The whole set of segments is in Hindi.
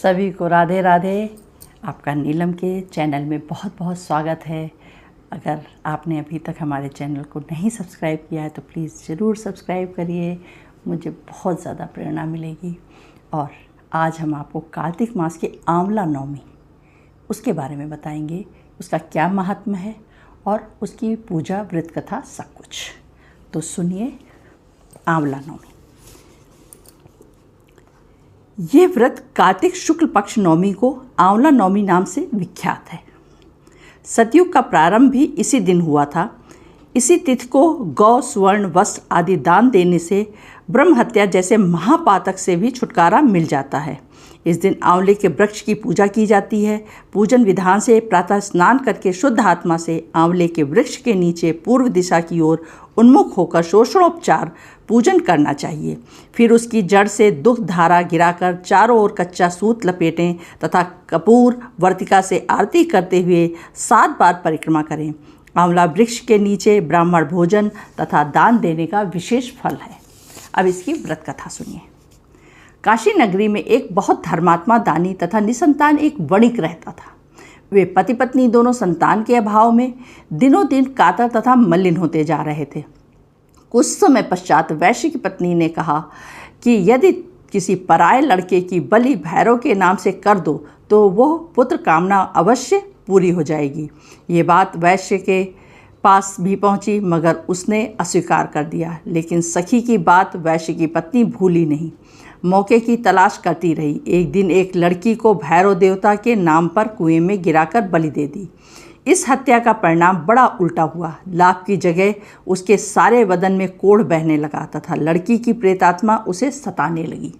सभी को राधे राधे। आपका नीलम के चैनल में बहुत बहुत स्वागत है। अगर आपने अभी तक हमारे चैनल को नहीं सब्सक्राइब किया है तो प्लीज़ ज़रूर सब्सक्राइब करिए, मुझे बहुत ज़्यादा प्रेरणा मिलेगी। और आज हम आपको कार्तिक मास की आंवला नवमी उसके बारे में बताएंगे, उसका क्या महात्म्य है और उसकी पूजा व्रत कथा सब कुछ। तो सुनिए आंवला नवमी। ये व्रत कार्तिक शुक्ल पक्ष नवमी को आंवला नवमी नाम से विख्यात है। सतयुग का प्रारंभ भी इसी दिन हुआ था। इसी तिथि को गौ, स्वर्ण, वस्त्र आदि दान देने से ब्रह्म हत्या जैसे महापातक से भी छुटकारा मिल जाता है। इस दिन आंवले के वृक्ष की पूजा की जाती है। पूजन विधान से प्रातः स्नान करके शुद्ध आत्मा से आंवले के वृक्ष के नीचे पूर्व दिशा की ओर उन्मुख होकर षोडशोपचार पूजन करना चाहिए। फिर उसकी जड़ से दुग्ध धारा गिराकर चारों ओर कच्चा सूत लपेटें तथा कपूर वर्तिका से आरती करते हुए 7 बार परिक्रमा करें। आंवला वृक्ष के नीचे ब्राह्मण भोजन तथा दान देने का विशेष फल है। अब इसकी व्रत कथा सुनिए। काशी नगरी में एक बहुत धर्मात्मा दानी तथा निसंतान एक वणिक रहता था। वे पति पत्नी दोनों संतान के अभाव में दिनों दिन कातर तथा मलिन होते जा रहे थे। कुछ समय पश्चात वैश्य की पत्नी ने कहा कि यदि किसी पराये लड़के की बलि भैरव के नाम से कर दो तो वह पुत्र कामना अवश्य पूरी हो जाएगी। ये बात वैश्य के पास भी पहुंची, मगर उसने अस्वीकार कर दिया। लेकिन सखी की बात वैश्य की पत्नी भूली नहीं, मौके की तलाश करती रही। एक दिन एक लड़की को भैरव देवता के नाम पर कुएं में गिराकर बलि दे दी। इस हत्या का परिणाम बड़ा उल्टा हुआ। लाभ की जगह उसके सारे बदन में कोढ़ बहने लगा तथा लड़की की प्रेतात्मा उसे सताने लगी।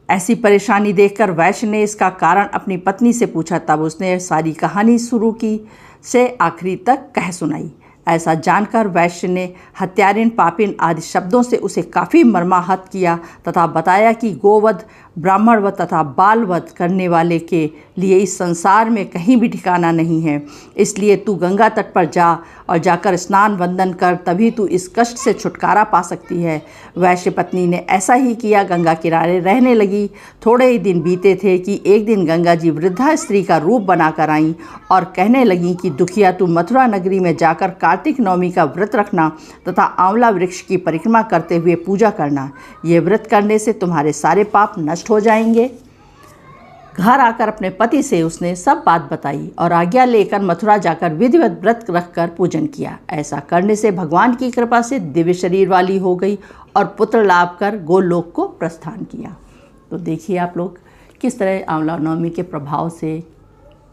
ऐसी परेशानी देखकर वैश्य ने इसका कारण अपनी पत्नी से पूछा। तब उसने सारी कहानी शुरू की से आखिरी तक कह सुनाई। ऐसा जानकर वैश्य ने हत्यारिन, पापिन आदि शब्दों से उसे काफ़ी मर्माहत किया तथा बताया कि गोवध, ब्राह्मणवध तथा बालवध करने वाले के लिए इस संसार में कहीं भी ठिकाना नहीं है। इसलिए तू गंगा तट पर जा और जाकर स्नान वंदन कर, तभी तू इस कष्ट से छुटकारा पा सकती है। वैश्य पत्नी ने ऐसा ही किया, गंगा किनारे रहने लगी। थोड़े ही दिन बीते थे कि एक दिन गंगा जी वृद्धा स्त्री का रूप बनाकर आईं और कहने लगीं कि दुखिया, तू मथुरा नगरी में जाकर कार्तिक नवमी का व्रत रखना तथा आंवला वृक्ष की परिक्रमा करते हुए पूजा करना। ये व्रत करने से तुम्हारे सारे पाप नष्ट हो जाएंगे। घर आकर अपने पति से उसने सब बात बताई और आज्ञा लेकर मथुरा जाकर विधिवत व्रत रखकर पूजन किया। ऐसा करने से भगवान की कृपा से दिव्य शरीर वाली हो गई और पुत्र लाभ कर गोलोक को प्रस्थान किया। तो देखिए आप लोग किस तरह आंवला नवमी के प्रभाव से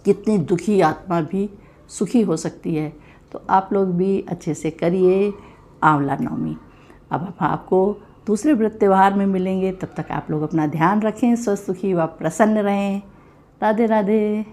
कितनी दुखी आत्मा भी सुखी हो सकती है। तो आप लोग भी अच्छे से करिए आंवला नवमी। अब हम आपको दूसरे व्रत त्यौहार में मिलेंगे। तब तक आप लोग अपना ध्यान रखें, स्वस्थ, सुखी व प्रसन्न रहें। राधे राधे।